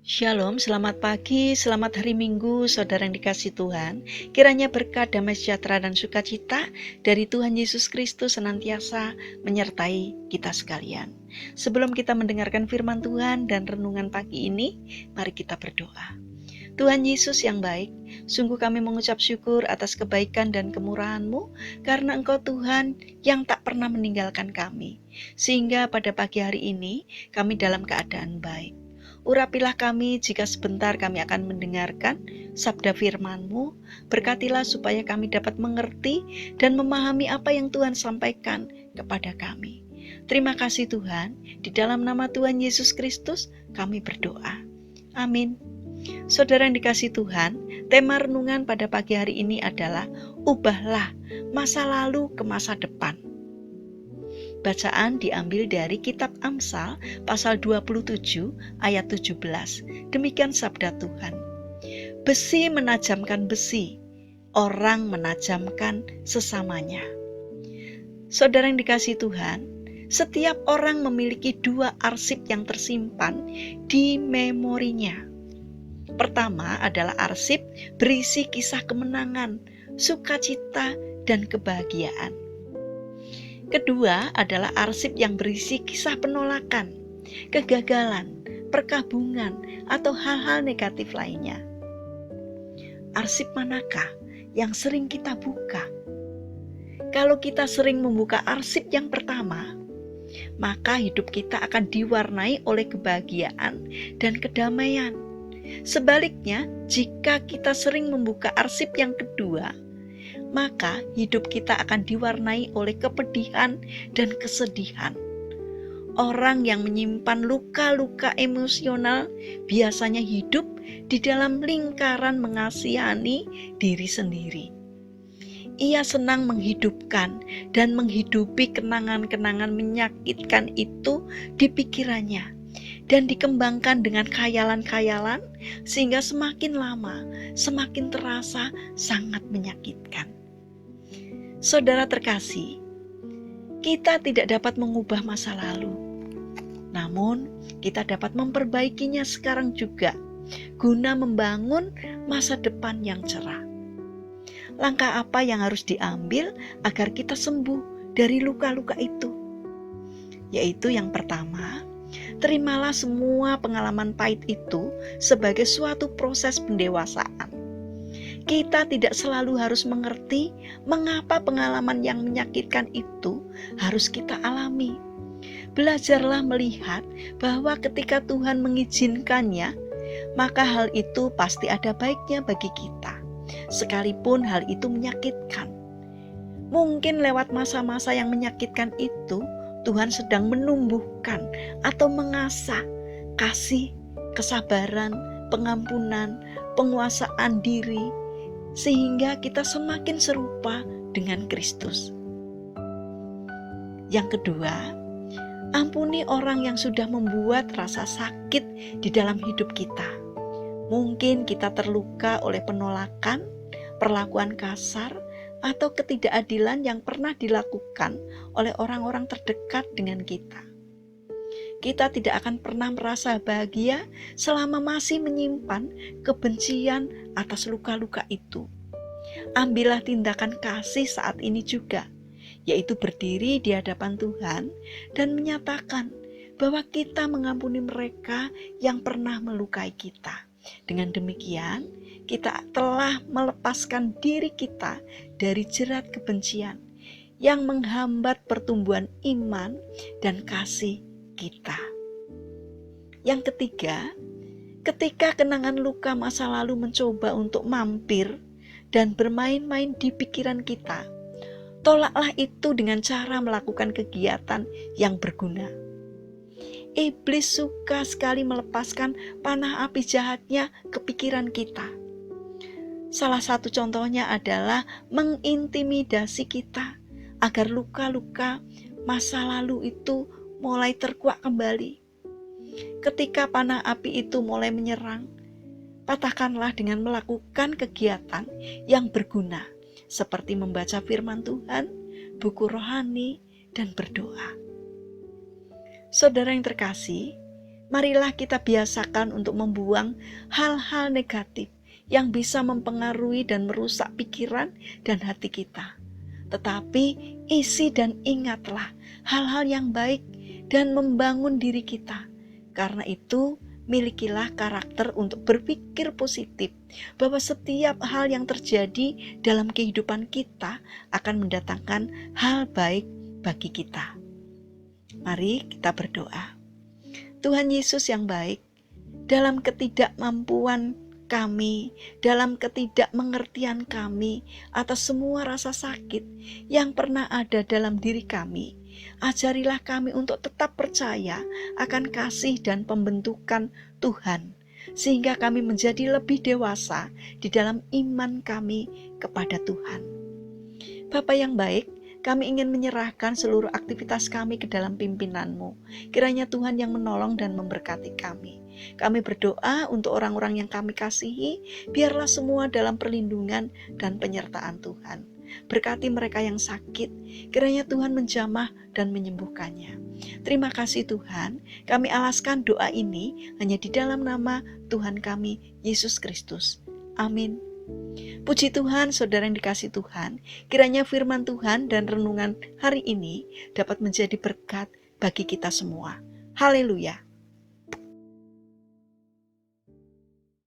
Shalom, selamat pagi, selamat hari Minggu, saudara yang dikasihi Tuhan. Kiranya berkat, damai sejahtera, dan sukacita dari Tuhan Yesus Kristus senantiasa menyertai kita sekalian. Sebelum kita mendengarkan firman Tuhan dan renungan pagi ini, mari kita berdoa. Tuhan Yesus yang baik, sungguh kami mengucap syukur atas kebaikan dan kemurahan-Mu, karena Engkau Tuhan yang tak pernah meninggalkan kami. Sehingga pada pagi hari ini, kami dalam keadaan baik. Urapilah kami jika sebentar kami akan mendengarkan sabda firman-Mu. Berkatilah supaya kami dapat mengerti dan memahami apa yang Tuhan sampaikan kepada kami. Terima kasih Tuhan, di dalam nama Tuhan Yesus Kristus kami berdoa. Amin. Saudara yang dikasihi Tuhan, tema renungan pada pagi hari ini adalah ubahlah masa lalu ke masa depan. Bacaan diambil dari kitab Amsal pasal 27 ayat 17. Demikian sabda Tuhan. Besi menajamkan besi, orang menajamkan sesamanya. Saudara yang dikasihi Tuhan, setiap orang memiliki dua arsip yang tersimpan di memorinya. Pertama adalah arsip berisi kisah kemenangan, sukacita, dan kebahagiaan. Kedua adalah arsip yang berisi kisah penolakan, kegagalan, perkabungan, atau hal-hal negatif lainnya. Arsip manakah yang sering kita buka? Kalau kita sering membuka arsip yang pertama, maka hidup kita akan diwarnai oleh kebahagiaan dan kedamaian. Sebaliknya, jika kita sering membuka arsip yang kedua, maka hidup kita akan diwarnai oleh kepedihan dan kesedihan. Orang yang menyimpan luka-luka emosional biasanya hidup di dalam lingkaran mengasihani diri sendiri. Ia senang menghidupkan dan menghidupi kenangan-kenangan menyakitkan itu di pikirannya dan dikembangkan dengan khayalan-khayalan sehingga semakin lama semakin terasa sangat menyakitkan. Saudara terkasih, kita tidak dapat mengubah masa lalu, namun kita dapat memperbaikinya sekarang juga guna membangun masa depan yang cerah. Langkah apa yang harus diambil agar kita sembuh dari luka-luka itu? Yaitu yang pertama, terimalah semua pengalaman pahit itu sebagai suatu proses pendewasaan. Kita tidak selalu harus mengerti mengapa pengalaman yang menyakitkan itu harus kita alami. Belajarlah melihat bahwa ketika Tuhan mengizinkannya, maka hal itu pasti ada baiknya bagi kita, sekalipun hal itu menyakitkan. Mungkin lewat masa-masa yang menyakitkan itu, Tuhan sedang menumbuhkan atau mengasah kasih, kesabaran, pengampunan, penguasaan diri, sehingga kita semakin serupa dengan Kristus. Yang kedua, ampuni orang yang sudah membuat rasa sakit di dalam hidup kita. Mungkin kita terluka oleh penolakan, perlakuan kasar, atau ketidakadilan yang pernah dilakukan oleh orang-orang terdekat dengan kita. Kita tidak akan pernah merasa bahagia selama masih menyimpan kebencian atas luka-luka itu. Ambillah tindakan kasih saat ini juga, yaitu berdiri di hadapan Tuhan dan menyatakan bahwa kita mengampuni mereka yang pernah melukai kita. Dengan demikian, kita telah melepaskan diri kita dari jerat kebencian yang menghambat pertumbuhan iman dan kasih kita. Yang ketiga, ketika kenangan luka masa lalu mencoba untuk mampir dan bermain-main di pikiran kita, tolaklah itu dengan cara melakukan kegiatan yang berguna. Iblis suka sekali melepaskan panah api jahatnya ke pikiran kita. Salah satu contohnya adalah mengintimidasi kita agar luka-luka masa lalu itu mulai terkuak kembali. Ketika panah api itu mulai menyerang, patahkanlah dengan melakukan kegiatan yang berguna, seperti membaca firman Tuhan, buku rohani, dan berdoa. Saudara yang terkasih, Marilah kita biasakan untuk membuang hal-hal negatif yang bisa mempengaruhi dan merusak pikiran dan hati kita. Tetapi isi dan ingatlah hal-hal yang baik dan membangun diri kita. Karena itu, milikilah karakter untuk berpikir positif bahwa setiap hal yang terjadi dalam kehidupan kita akan mendatangkan hal baik bagi kita. Mari kita berdoa. Tuhan Yesus yang baik, dalam ketidakmampuan kami, dalam ketidakmengertian kami atas semua rasa sakit yang pernah ada dalam diri kami, ajarilah kami untuk tetap percaya akan kasih dan pembentukan Tuhan, sehingga kami menjadi lebih dewasa di dalam iman kami kepada Tuhan. Bapa yang baik, kami ingin menyerahkan seluruh aktivitas kami ke dalam pimpinan-Mu. Kiranya Tuhan yang menolong dan memberkati kami. Kami berdoa untuk orang-orang yang kami kasihi, biarlah semua dalam perlindungan dan penyertaan Tuhan. Berkati mereka yang sakit, kiranya Tuhan menjamah dan menyembuhkannya. Terima kasih Tuhan, kami alaskan doa ini hanya di dalam nama Tuhan kami, Yesus Kristus. Amin. Puji Tuhan, saudara yang dikasihi Tuhan, kiranya firman Tuhan dan renungan hari ini dapat menjadi berkat bagi kita semua. Haleluya.